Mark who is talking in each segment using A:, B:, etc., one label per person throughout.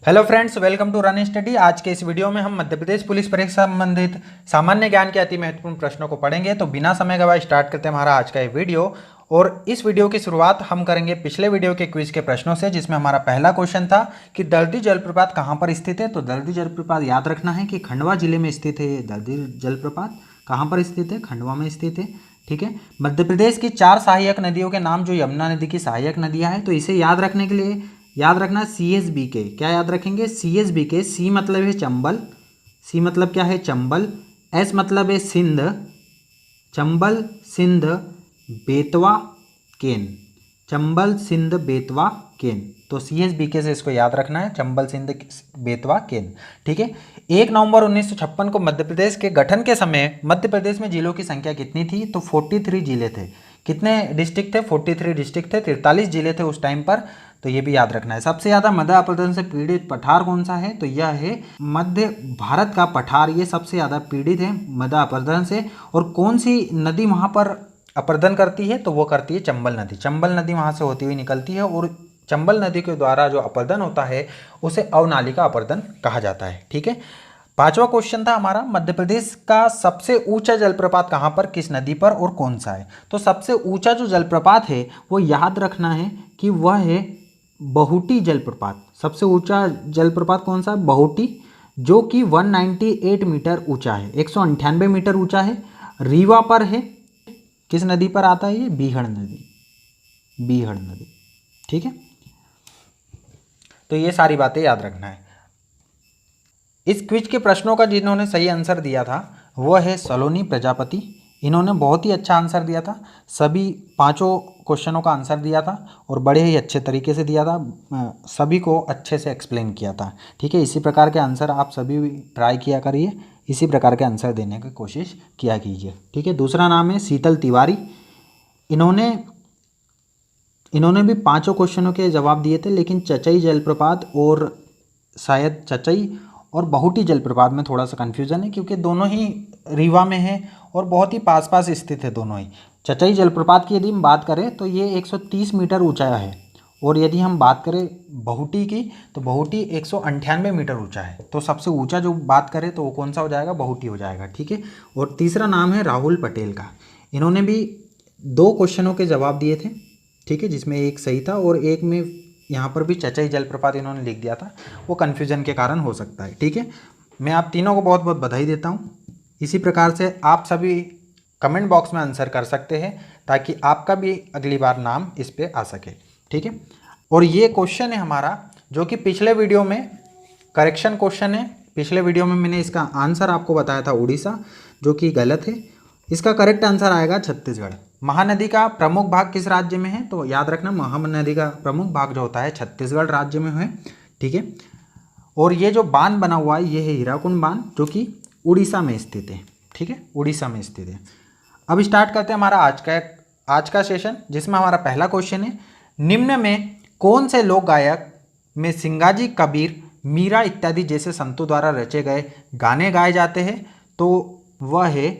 A: Hello friends, welcome to run study. आज के इस वीडियो में हम मध्य प्रदेश पुलिस परीक्षा संबंधित सामान्य ज्ञान के अति महत्वपूर्ण प्रश्नों को पढ़ेंगे। तो बिना समय गवाए स्टार्ट करते हैं हमारा आज का ये वीडियो। और इस वीडियो की शुरुआत हम करेंगे पिछले वीडियो के क्विज के प्रश्नों से, जिसमें हमारा पहला क्वेश्चन था कि दलदली जलप्रपात कहाँ पर स्थित है। तो दलदली जलप्रपात याद रखना है कि खंडवा जिले में स्थित है। ये दलदली जलप्रपात कहाँ पर स्थित है? खंडवा में स्थित है। ठीक है। मध्य प्रदेश की 4 सहायक नदियों के नाम, जो यमुना नदी की सहायक नदियाँ हैं, तो इसे याद रखने के लिए याद रखना CSBK। क्या याद रखेंगे? CSBK। सी मतलब है चंबल, सी मतलब क्या है? चंबल। एस मतलब है सिंध, चंबल सिंध बेतवा केन, चंबल सिंध बेतवा केन। तो CSBK से इसको याद रखना है, चंबल सिंध बेतवा केन। ठीक है। 1 नवंबर 1956 को मध्य प्रदेश के गठन के समय मध्य प्रदेश में जिलों की संख्या कितनी थी? तो 43 जिले थे। कितने डिस्ट्रिक्ट थे? 43 डिस्ट्रिक्ट थे, 43 जिले थे उस टाइम पर। तो ये भी याद रखना है। सबसे ज़्यादा मध्य अपरदन से पीड़ित पठार कौन सा है? तो यह है मध्य भारत का पठार। ये सबसे ज़्यादा पीड़ित है मध्य अपरदन से। और कौन सी नदी वहाँ पर अपरदन करती है? तो वो करती है चंबल नदी। चंबल नदी वहाँ से होती हुई निकलती है और चंबल नदी के द्वारा जो अपरदन होता है उसे अवनालिका अपरदन कहा जाता है। ठीक है। 5वां क्वेश्चन था हमारा, मध्य प्रदेश का सबसे ऊंचा जलप्रपात कहाँ पर, किस नदी पर और कौन सा है? तो सबसे ऊंचा जो जलप्रपात है वो याद रखना है कि वह है बहुटी जलप्रपात। सबसे ऊंचा जलप्रपात कौन सा? बहुटी, जो कि 198 मीटर ऊंचा है, 198 मीटर ऊंचा है। रीवा पर है। किस नदी पर आता है ये? बीहड़ नदी, बीहड़ नदी। ठीक है। तो ये सारी बातें याद रखना है। इस क्विज के प्रश्नों का जिन्होंने सही आंसर दिया था वो है सलोनी प्रजापति। इन्होंने बहुत ही अच्छा आंसर दिया था, सभी 5 क्वेश्चनों का आंसर दिया था और बड़े ही अच्छे तरीके से दिया था, सभी को अच्छे से एक्सप्लेन किया था। ठीक है। इसी प्रकार के आंसर आप सभी भी ट्राई किया करिए, इसी प्रकार के आंसर देने की कोशिश किया कीजिए। ठीक है। दूसरा नाम है शीतल तिवारी। इन्होंने भी 5 क्वेश्चनों के जवाब दिए थे, लेकिन चचई जलप्रपात और शायद चचई और बहुटी जलप्रपात में थोड़ा सा कन्फ्यूज़न है, क्योंकि दोनों ही रीवा में है और बहुत ही पास पास स्थित है दोनों ही। चचई जलप्रपात की यदि हम बात करें तो ये 130 मीटर ऊंचा है, और यदि हम बात करें बहुटी की तो बहुटी 198 मीटर ऊंचा है। तो सबसे ऊंचा जो बात करें तो वो कौन सा हो जाएगा? बहुटी हो जाएगा। ठीक है। और तीसरा नाम है राहुल पटेल का। इन्होंने भी 2 क्वेश्चनों के जवाब दिए थे। ठीक है। जिसमें एक सही था और एक में यहाँ पर भी चचई जलप्रपात इन्होंने लिख दिया था, वो कन्फ्यूजन के कारण हो सकता है। ठीक है। मैं आप तीनों को बहुत बहुत बधाई देता हूँ। इसी प्रकार से आप सभी कमेंट बॉक्स में आंसर कर सकते हैं, ताकि आपका भी अगली बार नाम इस पे आ सके। ठीक है। और ये क्वेश्चन है हमारा, जो कि पिछले वीडियो में करेक्शन क्वेश्चन है। पिछले वीडियो में मैंने इसका आंसर आपको बताया था उड़ीसा, जो कि गलत है। इसका करेक्ट आंसर आएगा छत्तीसगढ़। महानदी का प्रमुख भाग किस राज्य में है? तो याद रखना, महानदी का प्रमुख भाग जो होता है छत्तीसगढ़ राज्य में है। ठीक है। और ये जो बांध बना हुआ है ये है हीराकुंड बांध, जो कि उड़ीसा में स्थित है। ठीक है। उड़ीसा में स्थित है। अब स्टार्ट करते हैं हमारा आज का सेशन, जिसमें हमारा पहला क्वेश्चन है, निम्न में कौन से लोक गायक में सिंगाजी, कबीर, मीरा इत्यादि जैसे संतों द्वारा रचे गए गाने गाए जाते हैं? तो वह है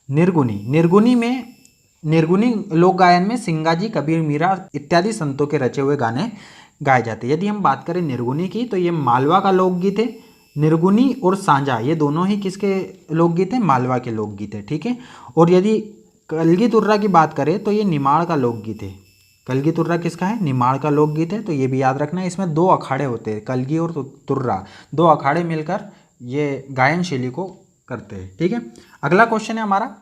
A: निर्गुणी। निर्गुणी लोक गायन में सिंगाजी, कबीर, मीरा इत्यादि संतों के रचे हुए गाने गाए जाते हैं। यदि हम बात करें निर्गुणी की तो ये मालवा का लोकगीत है। निर्गुणी और सांझा ये दोनों ही किसके लोकगीत हैं? मालवा के लोकगीत है। ठीक है। और यदि कलगी तुर्रा की बात करें तो ये निमाड़ का लोकगीत है। कलगी तुर्रा किसका है? निमाड़ का लोकगीत है। तो ये भी याद रखना है। इसमें 2 अखाड़े होते हैं, कलगी और तुर्रा, 2 अखाड़े मिलकर ये गायन शैली को करते हैं। ठीक है। अगला क्वेश्चन है हमारा,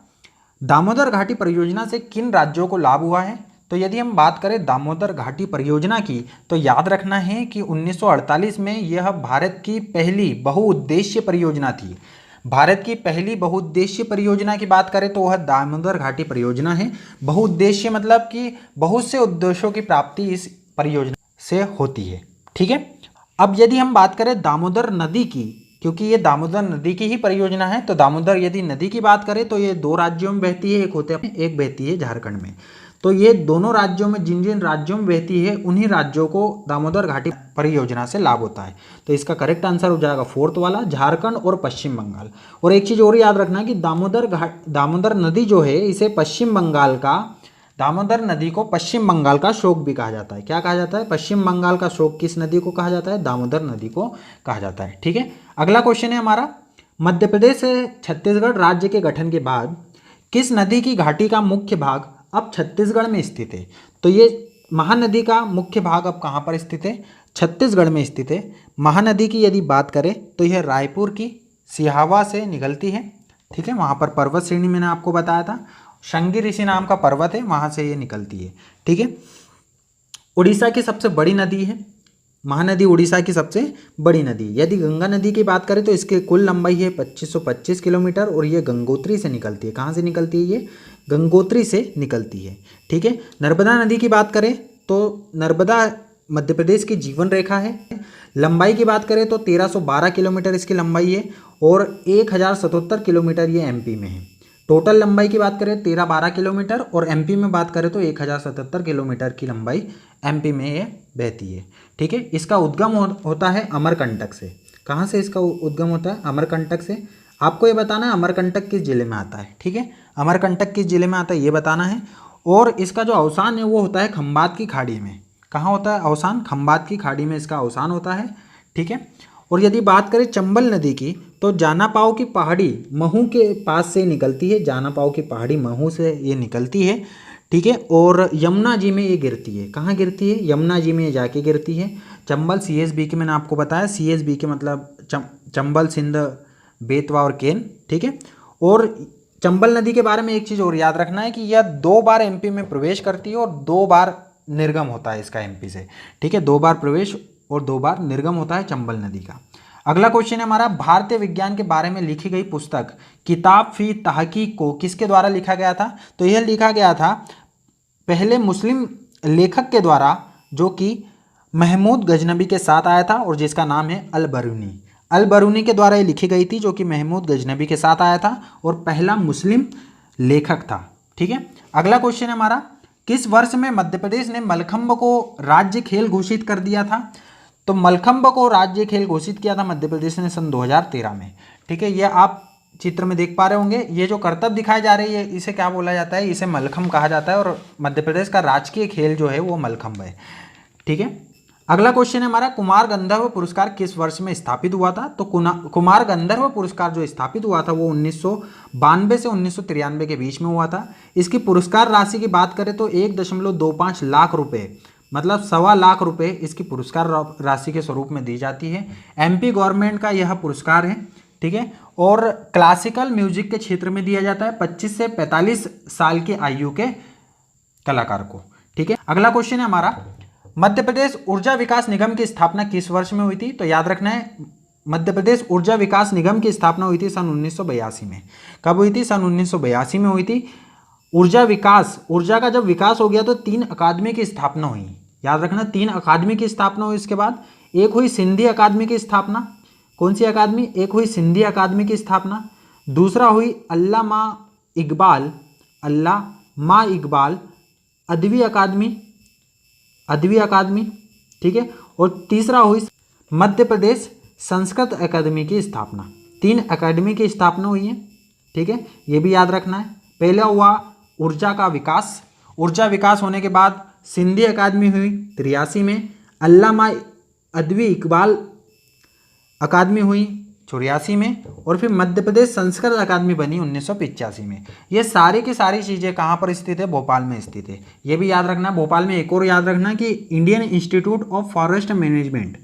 A: दामोदर घाटी परियोजना से किन राज्यों को लाभ हुआ है? तो यदि हम बात करें दामोदर घाटी परियोजना की तो याद रखना है कि 1948 में यह भारत की पहली बहुउद्देश्य परियोजना थी। भारत की पहली बहुउद्देश्य परियोजना की बात करें तो वह दामोदर घाटी परियोजना है। बहुउद्देश्य मतलब कि बहुत से उद्देश्यों की प्राप्ति इस परियोजना से होती है। ठीक है। अब यदि हम बात करें दामोदर नदी की, क्योंकि ये दामोदर नदी की ही परियोजना है, तो दामोदर यदि नदी की बात करें तो ये 2 राज्यों में बहती है, एक बहती है झारखंड में। तो ये दोनों राज्यों में, जिन जिन राज्यों में बहती है उन्हीं राज्यों को दामोदर घाटी परियोजना से लाभ होता है। तो इसका करेक्ट आंसर हो जाएगा 4th वाला, झारखंड और पश्चिम बंगाल। और एक चीज़ और याद रखना कि दामोदर नदी जो है इसे पश्चिम बंगाल का दामोदर नदी को पश्चिम बंगाल का शोक भी कहा जाता है। क्या कहा जाता है? पश्चिम बंगाल का शोक किस नदी को कहा जाता है? दामोदर नदी को कहा जाता है। ठीक है, अगला क्वेश्चन है हमारा, मध्य प्रदेश से छत्तीसगढ़ राज्य के गठन के बाद किस नदी की घाटी का मुख्य भाग अब छत्तीसगढ़ में स्थित है? तो ये महानदी का मुख्य भाग अब कहाँ पर स्थित है? छत्तीसगढ़ में स्थित है। महानदी की यदि बात करें तो यह रायपुर की सिहावा से निकलती है। ठीक है, वहाँ पर पर्वत श्रेणी मैंने आपको बताया था, शृंगी ऋषि नाम का पर्वत है, वहाँ से ये निकलती है। ठीक है, उड़ीसा की सबसे बड़ी नदी है महानदी, उड़ीसा की सबसे बड़ी नदी। यदि गंगा नदी की बात करें तो इसकी कुल लंबाई है 2525 किलोमीटर और ये गंगोत्री से निकलती है। कहाँ से निकलती है? ये गंगोत्री से निकलती है। ठीक है, नर्मदा नदी की बात करें तो नर्मदा मध्य प्रदेश की जीवन रेखा है। लंबाई की बात करें तो 1312 किलोमीटर इसकी लंबाई है और 1077 किलोमीटर ये एमपी में है। टोटल लंबाई की बात करें 1312 किलोमीटर और एमपी में बात करें तो 1077 किलोमीटर की लंबाई एमपी में ये बहती है। ठीक है, इसका उद्गम होता है अमरकंटक से। कहाँ से इसका उद्गम होता है? अमरकंटक से। आपको ये बताना है अमरकंटक किस जिले में आता है। ठीक है, अमरकंटक किस जिले में आता है ये बताना है। और इसका जो अवसान है वो होता है खंबात की खाड़ी में। कहाँ होता है अवसान? खंबात की खाड़ी में इसका अवसान होता है। ठीक है, और यदि बात करें चंबल नदी की तो जानापाव की पहाड़ी महू के पास से निकलती है। जानापाव की पहाड़ी महू से ये निकलती है। ठीक है, और यमुना जी में ये गिरती है। कहाँ गिरती है? यमुना जी में जाके गिरती है। चंबल CSB के मैंने आपको बताया, CSB के मतलब चंबल, सिंध, बेतवा और केन। ठीक है, और चंबल नदी के बारे में एक चीज़ और याद रखना है कि यह 2 बार एमपी में प्रवेश करती है और 2 बार निर्गम होता है इसका एमपी से। ठीक है, 2 बार प्रवेश और 2 बार निर्गम होता है चंबल नदी का। अगला क्वेश्चन है हमारा, भारतीय विज्ञान के बारे में लिखी गई पुस्तक किताब फी तहकीक को किसके द्वारा लिखा गया था? तो यह लिखा गया था पहले मुस्लिम लेखक के द्वारा, जो कि महमूद गजनबी के साथ आया था और जिसका नाम है अल बरूनी। अल बरूनी के द्वारा ये लिखी गई थी, जो कि महमूद गजनबी के साथ आया था और पहला मुस्लिम लेखक था। ठीक है, अगला क्वेश्चन है हमारा, किस वर्ष में मध्य प्रदेश ने मलखंब को राज्य खेल घोषित कर दिया था? तो मलखंब को राज्य खेल घोषित किया था मध्य प्रदेश ने सन 2013 में। ठीक है, ये आप चित्र में देख पा रहे होंगे। ये जो करतब दिखाई जा रही है इसे क्या बोला जाता है? इसे मलखंब कहा जाता है और मध्य प्रदेश का राजकीय खेल जो है वो मलखंब है। ठीक है, अगला क्वेश्चन है हमारा, कुमार गंधर्व पुरस्कार किस वर्ष में स्थापित हुआ था? तो कुमार गंधर्व पुरस्कार जो स्थापित हुआ था वो 1992 से 1993 के बीच में हुआ था। इसकी पुरस्कार राशि की बात करें तो 1.25 लाख रुपए, मतलब 1.25 लाख रुपए इसकी पुरस्कार राशि के स्वरूप में दी जाती है। एमपी गवर्नमेंट का यह पुरस्कार है। ठीक है, और क्लासिकल म्यूजिक के क्षेत्र में दिया जाता है 25 से 45 साल की आयु के कलाकार को। ठीक है, अगला क्वेश्चन है हमारा, मध्य प्रदेश ऊर्जा विकास निगम की स्थापना किस वर्ष में हुई थी? तो याद रखना है मध्य प्रदेश ऊर्जा विकास निगम की स्थापना हुई थी सन 1982 में। कब हुई थी? सन 1982 में हुई थी। ऊर्जा का जब विकास हो गया तो 3 अकादमी की स्थापना हुई। याद रखना 3 अकादमी की स्थापना हुई। इसके बाद एक हुई सिंधी अकादमी की स्थापना। कौन सी अकादमी? एक हुई सिंधी अकादमी की स्थापना। दूसरा हुई अल्लामा इकबाल अदबी अकादमी। ठीक है, और तीसरा हुई मध्य प्रदेश संस्कृत अकादमी की स्थापना। 3 अकादमी की स्थापना हुई है। ठीक है, ये भी याद रखना है। पहला हुआ ऊर्जा का विकास। ऊर्जा विकास होने के बाद सिंधी अकादमी हुई 83 में, अल्लामा अदबी इकबाल अकादमी हुई 84 में, और फिर मध्य प्रदेश संस्कृत अकादमी बनी 1985 में। ये सारी की सारी चीज़ें कहाँ पर स्थित है? भोपाल में स्थित है। ये भी याद रखना। भोपाल में एक और याद रखना कि Indian institute of forest management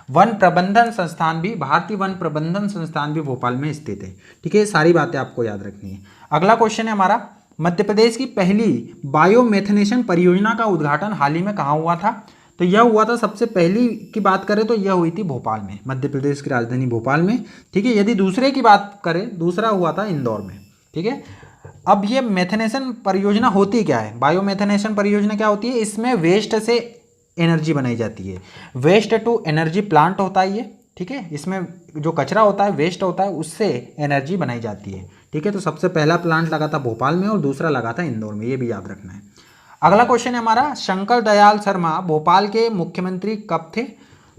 A: one प्रबंधन संस्थान भी, भारतीय वन प्रबंधन संस्थान भी भोपाल में स्थित है। ठीक है, सारी बातें आपको याद रखनी है। अगला क्वेश्चन है हमारा, मध्य प्रदेश की पहली बायोमेथनेशन परियोजना का उद्घाटन हाल ही में कहाँ हुआ था? तो यह हुआ था, सबसे पहली की बात करें तो यह हुई थी भोपाल में, मध्य प्रदेश की राजधानी भोपाल में। ठीक है, यदि दूसरे की बात करें, दूसरा हुआ था इंदौर में। ठीक है, अब ये मेथनेशन परियोजना होती क्या है? बायोमेथनेशन परियोजना क्या होती है? इसमें वेस्ट से एनर्जी बनाई जाती है। वेस्ट टू एनर्जी प्लांट होता है ये। ठीक है, इसमें जो कचरा होता है, वेस्ट होता है, उससे एनर्जी बनाई जाती है। ठीक है, तो सबसे पहला प्लांट लगा था भोपाल में और दूसरा लगा था इंदौर में। ये भी याद रखना है। अगला क्वेश्चन है हमारा, शंकर दयाल शर्मा भोपाल के मुख्यमंत्री कब थे?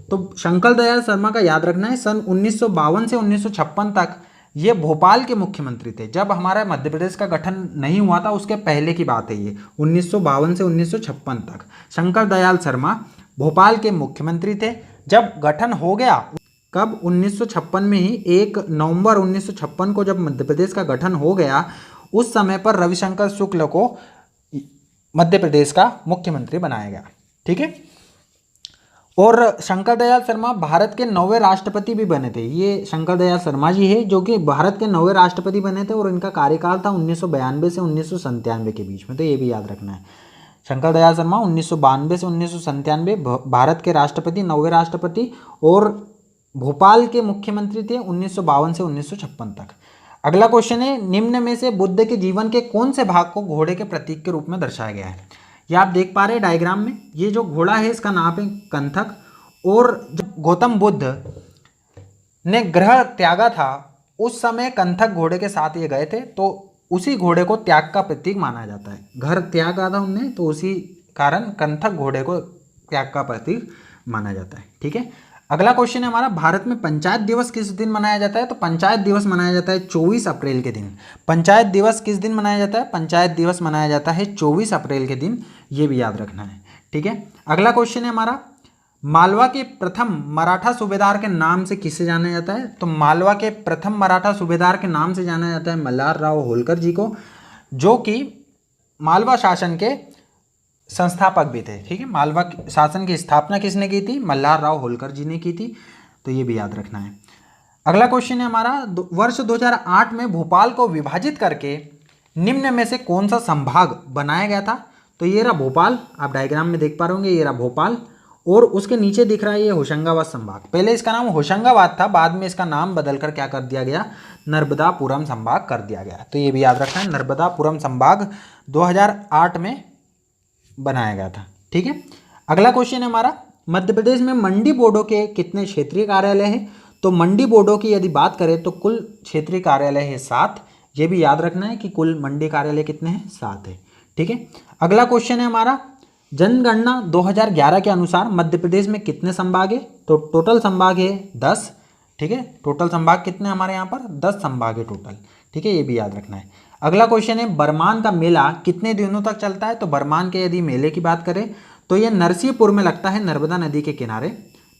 A: तो शंकर दयाल शर्मा का याद रखना है सन 1952 से 1956 तक ये भोपाल के मुख्यमंत्री थे जब हमारा मध्य प्रदेश का गठन नहीं हुआ था, उसके पहले की बात है ये, 1952 से 1956 तक। शंकर दयाल शर्मा भोपाल के मुख्यमंत्री थे जब गठन हो गया, कब 1956 में ही 1 नवंबर 1956 को जब मध्य प्रदेश का गठन हो गया, उस समय पर रविशंकर शुक्ल को मध्य प्रदेश का मुख्यमंत्री बनाया गया। ठीक है। और शंकर दयाल शर्मा भारत के 9वें राष्ट्रपति भी बने थे। ये शंकर दयाल शर्मा जी है जो कि भारत के 9वें राष्ट्रपति बने थे और इनका कार्यकाल था 1992 से 1997 के बीच में, तो ये भी याद रखना है। शंकर दयाल शर्मा 1992 से 1997 भारत के राष्ट्रपति, 9वें राष्ट्रपति, और भोपाल के मुख्यमंत्री थे 1952 से 1956 तक। अगला क्वेश्चन है, निम्न में से बुद्ध के जीवन के कौन से भाग को घोड़े के प्रतीक के रूप में दर्शाया गया है? ये आप देख पा रहे हैं डायग्राम में, ये जो घोड़ा है इसका नाम है कंथक, और जब गौतम बुद्ध ने ग्रह त्यागा था उस समय कंथक घोड़े के साथ ये गए थे, तो उसी घोड़े को त्याग का प्रतीक माना जाता है। घर त्यागा था उनने, तो उसी कारण कंथक घोड़े को त्याग का प्रतीक माना जाता है। ठीक है। अगला क्वेश्चन है हमारा, भारत में पंचायत दिवस किस दिन मनाया जाता है? तो पंचायत दिवस मनाया जाता है 24 अप्रैल के दिन। पंचायत दिवस किस दिन मनाया जाता है? पंचायत दिवस मनाया जाता है 24 अप्रैल के दिन, ये भी याद रखना है। ठीक है। अगला क्वेश्चन है हमारा, मालवा के प्रथम मराठा सूबेदार के नाम से किसे जाना जाता है? तो मालवा के प्रथम मराठा सूबेदार के नाम से जाना जाता है मल्हार राव होलकर जी को, जो कि मालवा शासन के संस्थापक भी थे। ठीक है। मालवा शासन की स्थापना किसने की थी? मल्हार राव होलकर जी ने की थी, तो ये भी याद रखना है। अगला क्वेश्चन है हमारा, वर्ष 2008 में भोपाल को विभाजित करके निम्न में से कौन सा संभाग बनाया गया था? तो ये रहा भोपाल, आप डायग्राम में देख पा रहे होंगे, ये रहा भोपाल, और उसके नीचे दिख रहा है ये होशंगाबाद संभाग। पहले इसका नाम होशंगाबाद था, बाद में इसका नाम बदलकर क्या कर दिया गया? नर्मदापुरम संभाग कर दिया गया। तो ये भी याद रखना है, नर्मदापुरम संभाग 2008 में बनाया गया था। ठीक है। अगला क्वेश्चन है हमारा, मध्य प्रदेश में मंडी बोर्डों के कितने क्षेत्रीय कार्यालय हैं? तो मंडी बोर्डों की यदि बात करें तो कुल क्षेत्रीय कार्यालय है 7। ये भी याद रखना है कि कुल मंडी कार्यालय कितने हैं? 7 है। ठीक है। अगला क्वेश्चन है हमारा, जनगणना 2011 के अनुसार मध्य प्रदेश में कितने संभाग है? तो टोटल संभाग है 10। ठीक है। टोटल संभाग कितने हमारे यहाँ पर? 10 संभाग है टोटल। ठीक है। ये भी याद रखना है। अगला क्वेश्चन है, बरमान का मेला कितने दिनों तक चलता है? तो बरमान के यदि मेले की बात करें तो ये नरसिंहपुर में लगता है, नर्मदा नदी के किनारे,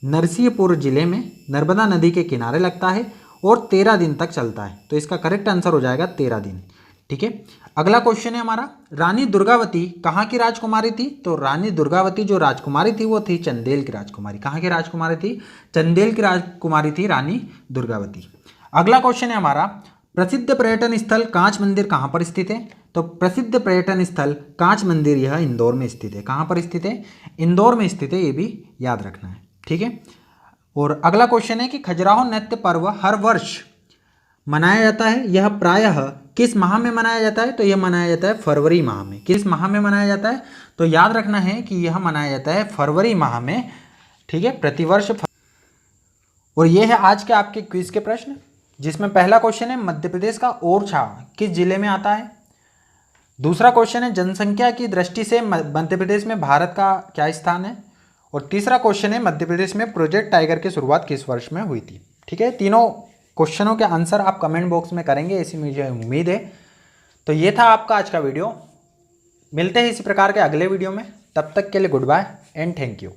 A: नरसिंहपुर जिले में नर्मदा नदी के किनारे लगता है और 13 दिन तक चलता है। तो इसका करेक्ट आंसर हो जाएगा 13 दिन। ठीक है। अगला क्वेश्चन है हमारा, रानी दुर्गावती कहाँ की राजकुमारी थी? तो रानी दुर्गावती जो राजकुमारी थी वो थी चंदेल की राजकुमारी। कहाँ की राजकुमारी थी? चंदेल की राजकुमारी थी रानी दुर्गावती। अगला क्वेश्चन है हमारा, प्रसिद्ध पर्यटन स्थल कांच मंदिर कहाँ पर स्थित है? तो प्रसिद्ध पर्यटन स्थल कांच मंदिर यह इंदौर में स्थित है। कहाँ पर स्थित है? इंदौर में स्थित है, ये भी याद रखना है। ठीक है। और अगला क्वेश्चन है कि खजुराहो नृत्य पर्व हर वर्ष मनाया जाता है, यह प्रायः किस माह में मनाया जाता है? तो यह मनाया जाता है फरवरी माह में। किस माह में मनाया जाता है? तो याद रखना है कि यह मनाया जाता है फरवरी माह में। ठीक है। प्रतिवर्ष। और यह है आज के आपके क्विज के प्रश्न, जिसमें पहला क्वेश्चन है, मध्य प्रदेश का ओरछा किस जिले में आता है? दूसरा क्वेश्चन है, जनसंख्या की दृष्टि से मध्य प्रदेश में भारत का क्या स्थान है? और तीसरा क्वेश्चन है, मध्य प्रदेश में प्रोजेक्ट टाइगर की शुरुआत किस वर्ष में हुई थी? ठीक है। तीनों क्वेश्चनों के आंसर आप कमेंट बॉक्स में करेंगे, ऐसी मुझे उम्मीद है। तो ये था आपका आज का वीडियो। मिलते हैं इसी प्रकार के अगले वीडियो में, तब तक के लिए goodbye and thank you.